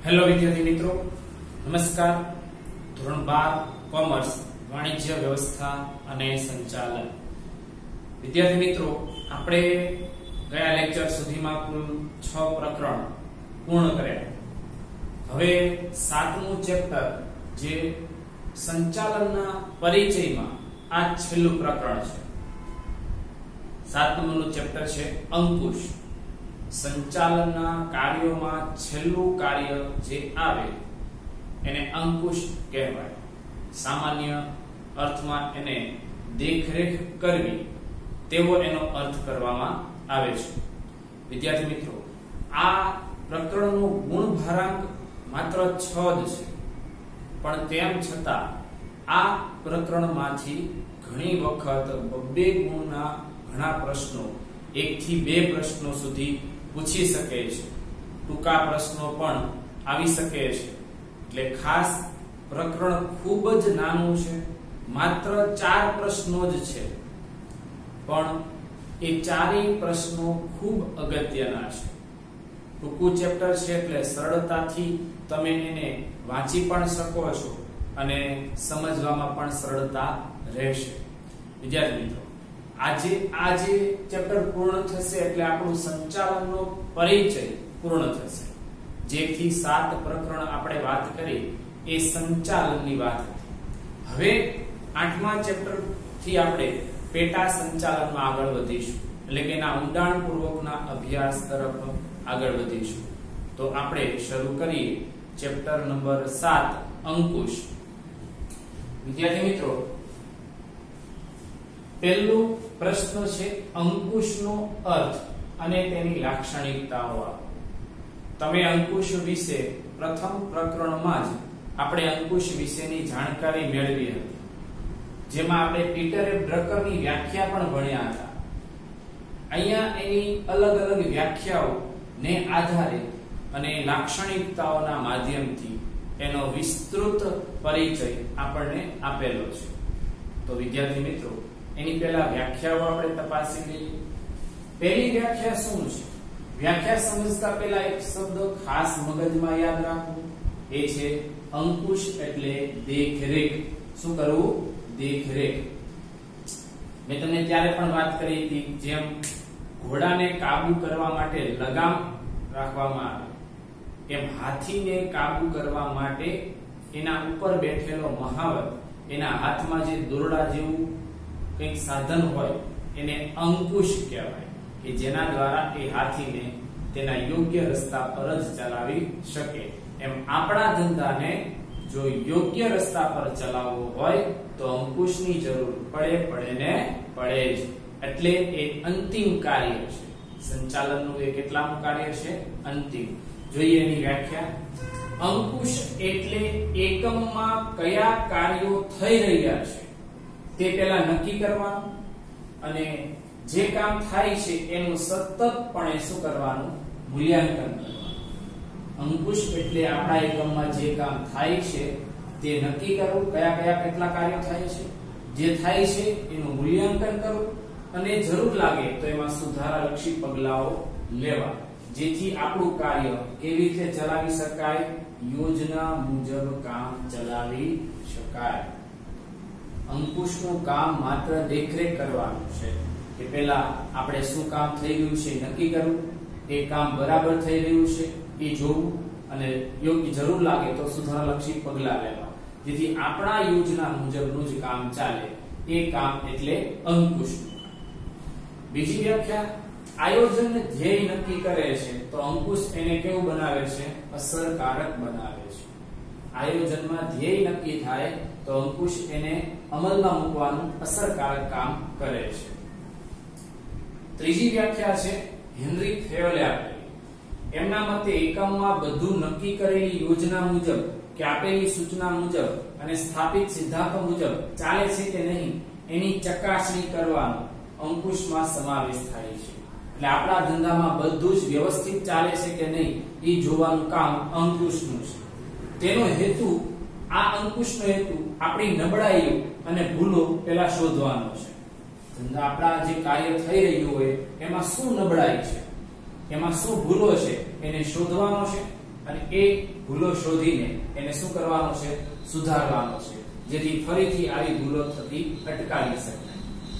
Hello વિદ્યાર્થી મિત્રો, નમસ્કાર. ધોરણ 12 કોમર્સ વાણિજ્ય વ્યવસ્થા અને સંચાલન. વિદ્યાર્થી મિત્રો, આપણે ગયા લેક્ચર સુધીમાં કુલ 6 પ્રકરણ પૂર્ણ કર્યા. હવે 7મું ચેપ્ટર જે સંચાલનના પરિચયમાં આ છેલ્લું પ્રકરણ છે. 7મું ચેપ્ટર છે અંકુશ. સંચાલનના કાર્યોમાં છેલ્લું કાર્ય જે આવે એને અંકુશ કહેવાય. સામાન્ય અર્થમાં એને દેખરેખ કરવી તેવો એનો અર્થ કરવામાં આવે છે. વિદ્યાર્થી મિત્રો, આ પ્રકરણનો ગુણ ભારાંક માત્ર 6 જ છે, પણ તેમ છતાં આ પ્રકરણમાંથી ઘણી વખત 2 ગુણના ઘણા પ્રશ્નો 1 થી 2 પ્રશ્નો સુધી પૂછી શકે છે. ટૂંકા પ્રશ્નો પણ આવી શકે છે. એટલે ખાસ પ્રકરણ ખૂબ જ નાનું છે, માત્ર 4 પ્રશ્નો જ છે, પણ એ 4 પ્રશ્નો ખૂબ અગત્યના છે. ટૂંકું ચેપ્ટર છે એટલે સરળતાથી તમે એને વાંચી પણ શકો છો અને સમજવામાં પણ સરળતા રહેશે. વિદ્યાર્થી મિત્રો, આજે આ જે ચેપ્ટર પૂર્ણ થશે એટલે આપણું સંચાલનનો પરિચય પૂર્ણ થશે. જેથી 7 પ્રકરણ આપણે વાત કરી એ સંચાલનની વાત હતી. હવે 8મા ચેપ્ટર થી આપણે પેટા સંચાલનમાં આગળ વધીશું, એટલે કે એના ઊંડાણપૂર્વકના અભ્યાસ તરફ આગળ વધીશું. તો આપણે શરૂ કરીએ ચેપ્ટર નંબર 7 અંકુશ. વિદ્યાર્થી મિત્રો, પહેલો પ્રશ્ન છે અંકુશનો અર્થ અને તેની લાક્ષણિકતાઓ. તમે અંકુશ વિશે પ્રથમ પ્રકરણમાં જ આપણે અંકુશ વિશેની જાણકારી મેળવી હતી, જેમાં આપણે પીટરે ડ્રકરની વ્યાખ્યા પણ ભણ્યા હતા. અહીંયા એની અલગ અલગ વ્યાખ્યાઓ ને આધારે અને લાક્ષણિકતાઓના માધ્યમથી એનો વિસ્તૃત પરિચય આપણને આપેલો છે. તો વિદ્યાર્થી મિત્રો, એની પહેલા વ્યાખ્યાઓ આપણે તપાસી લઈએ. પહેલી વ્યાખ્યા શું છે? વ્યાખ્યા સમજતા પહેલા એક શબ્દ ખાસ મગજમાં યાદ રાખવું, એ છે અંકુશ એટલે દેખરેખ. શું કરવું? દેખરેખ. મેં તમને ત્યારે પણ વાત કરી હતી, જેમ ઘોડાને કાબુ કરવા માટે લગામ રાખવામાં આવે, એમ હાથીને કાબુ કરવા માટે એના ઉપર બેઠેલો મહાવત, એના હાથમાં જે દોરડા જેવું કંઈક સાધન હોય એને અંકુશ કહેવાય, કે જેના દ્વારા એ હાથીને તેના યોગ્ય રસ્તા પર જ ચલાવી શકે. એમ આપણા ધંધાને જો યોગ્ય રસ્તા પર ચલાવવો હોય તો અંકુશની જરૂર પડે જ. એટલે એ અંતિમ કાર્ય છે. સંચાલનનું એ કેટલામું કાર્ય છે? અંતિમ. જોઈએ એની વ્યાખ્યા. અંકુશ એટલે એકમમાં કયા કાર્યો થઈ રહ્યા છે તે પહેલા નક્કી કરવાનું, અને જે કામ થાય છે એનું સતતપણે શું કરવાનું? મૂલ્યાંકન કરવાનું. અંકુશ એટલે આપણા એકમમાં જે કામ થાય છે તે નક્કી કરવું, કયા કેટલા કાર્યો થાય છે, જે થાય છે એનું મૂલ્યાંકન કરવું, અને જરૂર લાગે તો એમાં સુધારાલક્ષી પગલાઓ લેવા, જેથી આપણું કાર્ય કેવી રીતે ચલાવી શકાય? યોજના મુજબ કામ ચલાવી શકાય. અંકુશનું કામ માત્ર દેખરેખ કરવાનું છે, કે પહેલા આપણે શું કામ થઈ રહ્યું છે નક્કી કરવું, એ કામ બરાબર થઈ રહ્યું છે એ જોવું, અને યોગ્ય જરૂર લાગે તો સુધારાલક્ષી પગલાં લેવા, જેથી આપણા યોજના મુજબનું જ કામ ચાલે. એ કામ એટલે અંકુશનું કામ. બીજી વ્યાખ્યા, આયોજન ધ્યેય નક્કી કરે છે તો અંકુશ એને કેવું બનાવે છે? અસરકારક બનાવે છે. આયોજનમાં ધ્યેય નક્કી થાય તો અંકુશ એને અમલમાં મૂકવાનું અસરકારક કામ કરે છે. ત્રીજી વ્યાખ્યા છે હેનરી ફેયોલે આપેલી. એમના મતે એકમમાં બધું નક્કી કરેલી યોજના મુજબ કે આપેલી સૂચના મુજબ અને સ્થાપિત સિદ્ધાંતો મુજબ ચાલે છે કે નહીં એની ચકાસણી કરવાનો અંકુશમાં સમાવેશ થાય છે. એટલે આપણા ધંધામાં બધું જ વ્યવસ્થિત ચાલે છે કે નહીં એ જોવાનું કામ અંકુશનું છે. તેનો હેતુ, આ અંકુશનો હેતુ આપણી નબળાઈઓ અને ભૂલો પહેલા શોધવાનો છે. ધંધા આપણા જે કાર્ય થઈ રહ્યું હોય એમાં શું નબળાઈ છે, એમાં શું ભૂલો છે એને શોધવાનો છે, અને એ ભૂલો શોધીને એને શું કરવાનો છે, સુધારવાનો છે, જેથી ફરીથી આવી ભૂલો થતી અટકાવી શકાય.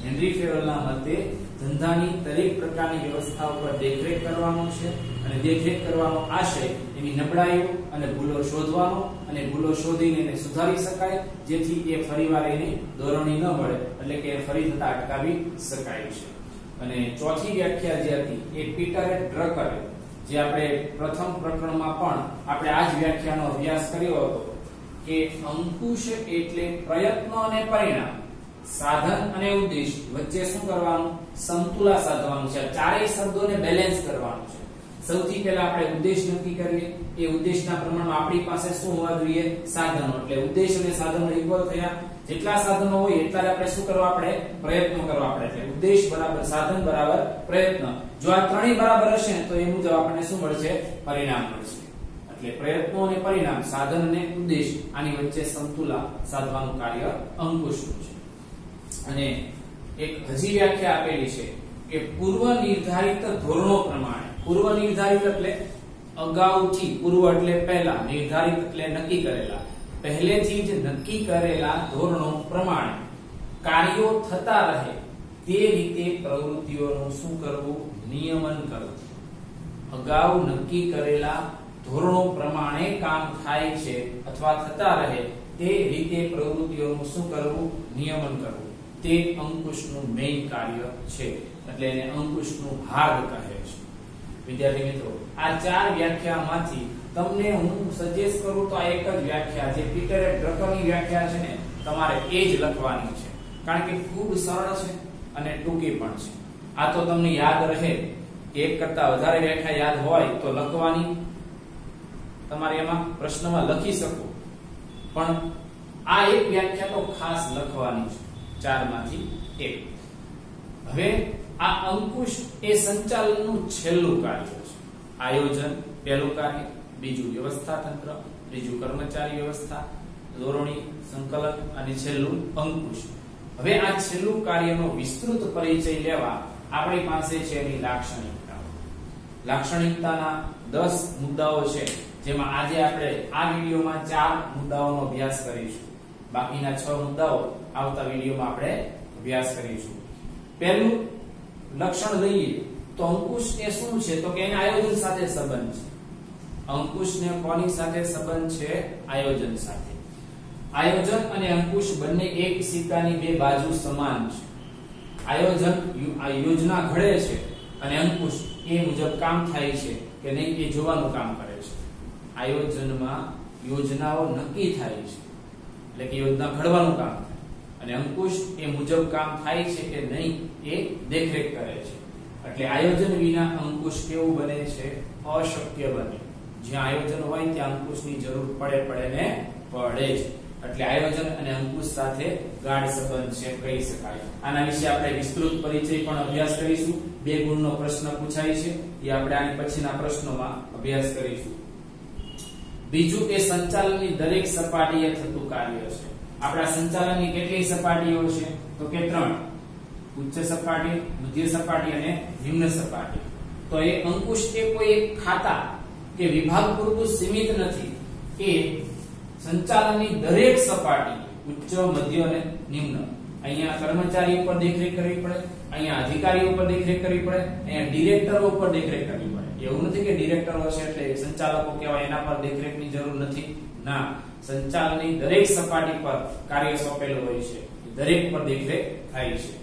હેનરી ફેરલના મતે ધંધાની દરેક પ્રકારની વ્યવસ્થા ઉપર દેખરેખ કરવાનો છે અને દેખરેખ કરવાનો આશય એની નબળાઈઓ અને ભૂલો શોધવાનો અને ભૂલો શોધીને એને સુધારી શકાય, જેથી એ ફરીવાર એની દોરણી ન મળે, એટલે કે ફરી થતા અટકાવી શકાય છે. અને ચોથી વ્યાખ્યા જે હતી એ પીટરે ડ્રકરે, જે આપણે પ્રથમ પ્રકરણમાં પણ આપણે આ જ વ્યાખ્યાનો અભ્યાસ કર્યો હતો કે અંકુશ એટલે પ્રયત્ન અને પરિણામ, સાધન અને ઉદ્દેશ વચ્ચે શું કરવાનું, સમતુલા સાધવાનું છે. ચારેય શબ્દોને બેલેન્સ કરવાનું છે. સૌથી પહેલા આપણે ઉદ્દેશ નક્કી કરીએ. એ ઉદ્દેશના પ્રમાણમાં આપણી પાસે શું હોવા જોઈએ, સાધનો. એટલે ઉદ્દેશ અને સાધનો ઇક્વલ થયા. જેટલા સાધનો હોય એટલા આપણે શું કરવા, આપણે પ્રયત્નો કરવા આપણે. એટલે ઉદ્દેશ બરાબર સાધન બરાબર પ્રયત્ન. જો આ ત્રણેય બરાબર હશે તો એ મુજબ આપણને શું મળશે, પરિણામ મળશે. એટલે પ્રયત્નો અને પરિણામ, સાધન અને ઉદ્દેશ, આની વચ્ચે સમતુલા સાધવાનું કાર્ય અંકુશનું છે. અને એક હજી વ્યાખ્યા આપેલી છે કે પૂર્વ નિર્ધારિત ધોરણો પ્રમાણે. પૂર્વ નિર્ધારિત એટલે અગાઉથી, પૂર્વ એટલે પહેલા, નિર્ધારિત એટલે નક્કી કરેલા, પહેલેથી જ નક્કી કરેલા ધોરણો પ્રમાણે કાર્યો થતા રહે તે રીતે પ્રવૃત્તિઓનું શું કરવું, નિયમન કરવું. અગાઉ નક્કી કરેલા ધોરણો પ્રમાણે કામ થાય છે અથવા થતા રહે તે રીતે પ્રવૃત્તિઓનું શું કરવું, નિયમન કરવું. તે અંકુશનું મેઇન કાર્ય છે. એટલે એને અંકુશનું હાર્દ કહે છે. વિદ્યાર્થી મિત્રો, આ ચાર વ્યાખ્યામાંથી તમને હું સજેસ્ટ કરું તો આ એક જ વ્યાખ્યા, જે પીટરે ડ્રકરની વ્યાખ્યા છે ને, તમારે એ જ લખવાની છે. કારણ કે ખૂબ સરળ છે અને ટૂંકી પણ છે. આ તો તમને યાદ રહે, એક કરતા વધારે વ્યાખ્યા યાદ હોય તો લખવાની, તમારે એમાં પ્રશ્નમાં લખી શકો, પણ આ એક વ્યાખ્યા તો ખાસ લખવાની છે, ચારમાંથી એક. હવે આ અંકુશ એ સંચાલનનું છેલ્લું કાર્ય છે. આયોજન પહેલું કાર્ય, બીજું વ્યવસ્થા તંત્ર, ત્રીજું કર્મચારી વ્યવસ્થા, દોરણી, સંકલન અને છેલ્લું અંકુશ. હવે આ છેલ્લું કાર્યનો વિસ્તૃત પરિચય લેવા આપણી પાસે છે એની લાક્ષણિકતાઓ. લાક્ષણિકતાના 10 મુદ્દાઓ છે, જેમાં આજે આપણે આ વિડિયોમાં 4 મુદ્દાઓનો અભ્યાસ કરીશું. બાકીના 6 મુદ્દાઓ આવતા વિડિયોમાં આપણે અભ્યાસ કરીશું. પહેલું લક્ષણ લઈએ તો અંકુશ એ શું છે, તો કે એના આયોજન સાથે સંબંધ છે. અંકુશને કોની સાથે સંબંધ છે, આયોજન સાથે. આયોજન અને અંકુશ બંને એક સિક્કાની બે બાજુ સમાન છે. આયોજન યોજના ઘડે છે અને અંકુશ એ મુજબ કામ થાય છે કે નહીં એ જોવાનું કામ કરે છે. આયોજનમાં યોજનાઓ નક્કી થાય છે, એટલે કે યોજના ઘડવાનું કામ થાય, અને અંકુશ એ મુજબ કામ થાય છે કે નહીં એ દેખરેખ કરે છે. એટલે આયોજન વિના અંકુશ કેવું બને છે, અશક્ય બને. જ્યાં આયોજન હોય ત્યાં અંકુશની જરૂર પડે ને પડે જ. એટલે આયોજન અને અંકુશ સાથે ગાઢ સંબંધ છે કહી શકાય. આના વિશે આપણે વિસ્તૃત પરિચય પણ અભ્યાસ કરીશું. 2 ગુણનો પ્રશ્ન પૂછાય છે, એ આપણે આની પછીના પ્રશ્નોમાં અભ્યાસ કરીશું. બીજું કે સંચાલનની દરેક સપાટીએ થતું કાર્ય છે. આપણા સંચાલનની કેટલી સપાટીઓ છે, તો કે 3. ઉચ્ચ સપાટી, મધ્ય સપાટી અને નિમ્ન સપાટી. તો એ અંકુશ એ કોઈ એક ખાતા કે વિભાગ પૂરતું સીમિત નથી. એ સંચાલનની દરેક સપાટી, ઉચ્ચ, મધ્ય અને નિમ્ન. અહીંયા કર્મચારી ઉપર દેખરેખ કરવી પડે, અહીંયા અધિકારીઓ ઉપર દેખરેખ કરવી પડે, અહીંયા ડિરેક્ટરો ઉપર દેખરેખ કરવી પડે. એવું નથી કે ડિરેક્ટરો છે એટલે સંચાલકો કહેવાય, એના પર દેખરેખની જરૂર નથી. ના, સંચાલનની દરેક સપાટી પર કાર્ય સોંપેલું હોય છે, દરેક પર દેખરેખ થાય છે.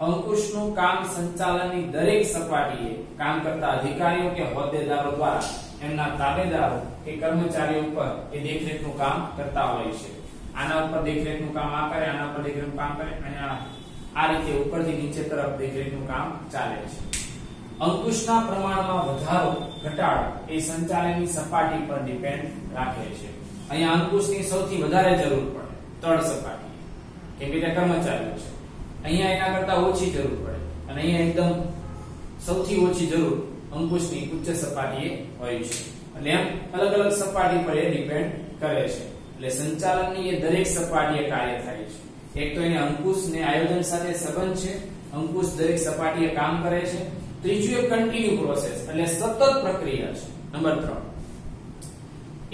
અંકુશનું કામ સંચાલનની દરેક સપાટીએ કામ કરતા અધિકારીઓ કે હોદ્દેદારો દ્વારા એમના તાબેદારો કે કર્મચારીઓ ઉપર એ દેખરેખનું કામ કરતા હોય છે. આના ઉપર દેખરેખનું કામ આ કરે, આના ઉપર દેખરેખનું કામ કરે, અને આ રીતે ઉપરથી નીચે તરફ દેખરેખનું કામ ચાલે છે. અંકુશના પ્રમાણમાં વધારો ઘટાડો એ સંચાલનની સપાટી પર ડિપેન્ડ રાખે છે. અહીંયા અંકુશની સૌથી વધારે જરૂર પડે તળ સપાટી, કેમ કે ત્યાં કર્મચારીઓ છે. અહીંયા એના કરતા ઓછી જરૂર પડે, અને અહીંયા એકદમ સૌથી ઓછી જરૂર અંકુશની ઉચ્ચ સપાટીએ હોય છે. એટલે એમ અલગ અલગ સપાટી પર એ ડિપેન્ડ કરે છે. એટલે સંચાલનની એ દરેક સપાટીએ કાર્ય થાય છે. એક તો એને અંકુશને આયોજન સાથે સંબંધ છે, અંકુશ દરેક સપાટીએ કામ કરે છે. ત્રીજું એક કન્ટિન્યુ પ્રોસેસ, એટલે સતત પ્રક્રિયા છે. નંબર 3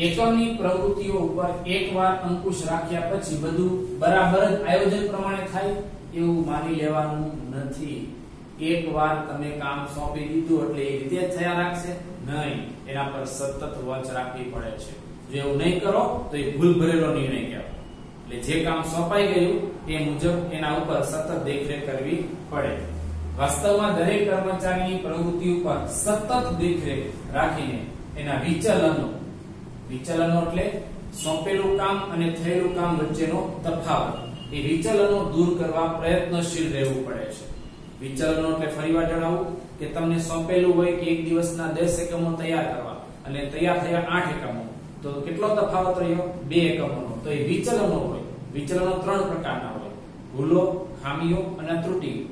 એકમની પ્રવૃત્તિઓ ઉપર એકવાર અંકુશ રાખ્યા પછી બધું બરાબર જ આયોજન પ્રમાણે થાય એવું માની લેવાનું નથી. એકવાર તમે કામ સોંપી દીધું એટલે એ રીતે જ થયા રાખશે નહીં, એના પર સતત વોચ રાખવી પડે છે. જો એવું નહીં કરો તો એ ભૂલ ભરેલો નિર્ણય કહેવાય. એટલે જે કામ સોંપાઈ ગયું એ મુજબ એના ઉપર સતત દેખરેખ કરવી પડે. વાસ્તવમાં દરેક કર્મચારીની પ્રવૃત્તિ ઉપર સતત દેખરેખ રાખીને એના વિચલનો એટલે સોંપેલું કામ અને થયેલું કામ વચ્ચેનો તફાવત, એ વિચલનો દૂર કરવા પ્રયત્નશીલ રહેવું પડે છે. વિચલનો એટલે ફરીવાર જણાવું કે તમને સોંપેલું હોય કે એક દિવસના 10 એકમો તૈયાર કરવા અને તૈયાર થયા 8 એકમો, તો કેટલો તફાવત રહ્યો? 2 એકમોનો. તો એ વિચલનો હોય. વિચલનો 3 પ્રકારના હોય: ભૂલો, ખામીઓ અને ત્રુટીઓ.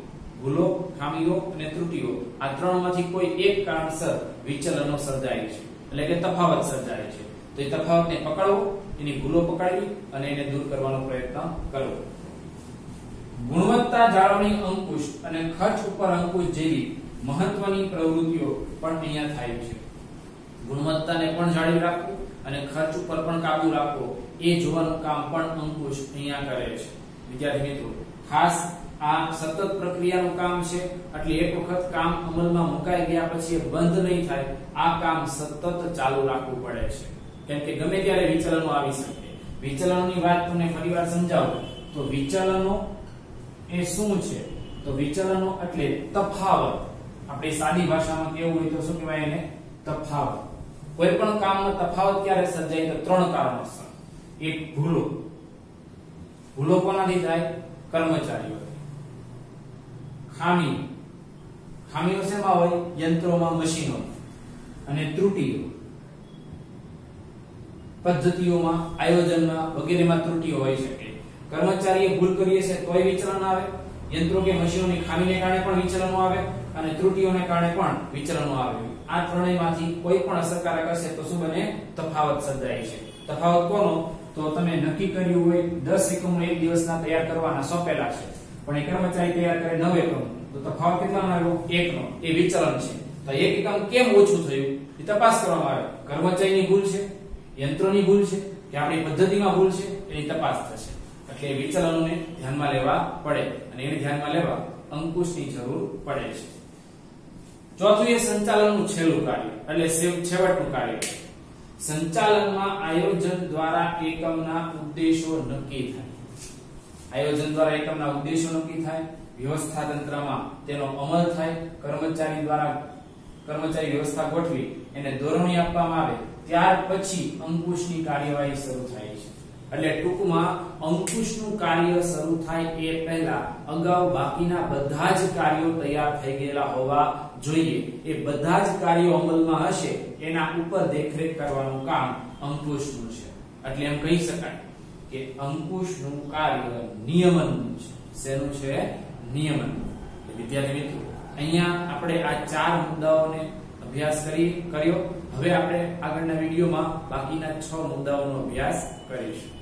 ભૂલો, ખામીઓ અને ત્રુટીઓ, આ ત્રણમાંથી કોઈ એક કારણસર વિચલનો સર્જાય છે, એટલે કે તફાવત સર્જાય છે. તો એ તફાવતને પકડવો, એની ભૂલો પકડવી અને એને દૂર કરવાનો પ્રયત્ન કરવો. ગુણવત્તા જાળવણી અંકુશ અને ખર્ચ ઉપર અંકુશ જેવી મહત્વની પ્રવૃત્તિઓ પણ અહીંયા થાય છે. ગુણવત્તાને પણ જાળવી રાખવું અને ખર્ચ ઉપર પણ કાબુ રાખવો એ જોવાનું કામ પણ અંકુશ અહીંયા કરે છે. વિદ્યાર્થી મિત્રો, ખાસ આ સતત પ્રક્રિયાનું કામ છે, એટલે એક વખત કામ અમલમાં મુકાઈ ગયા પછી એ બંધ નહીં થાય, આ કામ સતત ચાલુ રાખવું પડે છે. કેમ કે ગમે ત્યારે વિચલનો આવી શકે. વિચલનોની વાત તમને ફરીવાર સમજાવું તો વિચલનો એ શું છે? તો વિચલનો એટલે તફાવત. આપણે સાદી ભાષામાં કેવું હોય તો શું કહેવાય એને? તફાવત. કોઈ પણ કામનો તફાવત ક્યારે સર્જાય? તો 3 કારણોસર. એક ભૂલો. ભૂલો કોનાથી થાય? કર્મચારીઓ. ખામીઓ શેમાં હોય? યંત્રોમાં, મશીનો. અને ત્રુટીઓ પદ્ધતિઓમાં, આયોજનમાં વગેરેમાં ત્રુટીઓ હોઈ શકે. કર્મચારીએ ભૂલ કરી છે તોય વિચલન આવે, યંત્રો કે મશીનોની ખામીને કારણે પણ વિચલનો આવે અને ત્રુટીઓને કારણે પણ વિચલનો આવે. આ ત્રણેયમાંથી કોઈ પણ અસરકારક હશે તો શું બને? તફાવત સર્જાય છે. તફાવત કોનો? તો તમે નક્કી કર્યું હોય 10 એકમો એક દિવસના તૈયાર કરવાના સોંપેલા છે, પણ એ કર્મચારી તૈયાર કરે 9 એકમ, તો તફાવત કેટલાનો આવ્યો? 1 નો. એ વિચલન છે. તો 1 એકમ કેમ ઓછું થયું એ તપાસ કરવામાં આવે. કર્મચારીની ભૂલ છે, યંત્રોની ભૂલ છે કે આપણી પદ્ધતિમાં ભૂલ છે, એની તપાસ થશે. એટલે વિચલનોને ધ્યાનમાં લેવા પડે અને એને ધ્યાનમાં લેવા અંકુશની જરૂર પડે છે. ચોથું એ સંચાલનનું છેલ્લું કાર્ય એટલે છેવટનું કાર્ય. સંચાલનમાં આયોજન દ્વારા એકમના ઉદ્દેશો નક્કી થાય. આયોજન દ્વારા એકમના ઉદ્દેશો નક્કી થાય, વ્યવસ્થા તંત્રમાં તેનો અમલ થાય, કર્મચારી વ્યવસ્થા ગોઠવી એને દોરવણી આપવામાં આવે, ત્યાર પછી અંકુશની કાર્યવાહી શરૂ થાય છે. એટલે ટૂંકમાં અંકુશનું કાર્ય શરૂ થાય એ પહેલા અગાઉ બાકીના બધા જ કાર્યો તૈયાર થઈ ગયેલા હોવા જોઈએ. એ બધા જ કાર્યો અમલમાં હશે એના ઉપર દેખરેખ કરવાનું કામ અંકુશનું છે. એટલે એમ કહી શકાય કે અંકુશનું કાર્ય નિયમનનું છે. શેનું છે? નિયમન. વિદ્યાર્થી મિત્રો, અહીંયા આપણે આ 4 મુદ્દાઓને અભ્યાસ કર્યો. હવે આપણે આગળના વિડીયોમાં બાકીના 6 મુદ્દાઓનો અભ્યાસ કરીશું.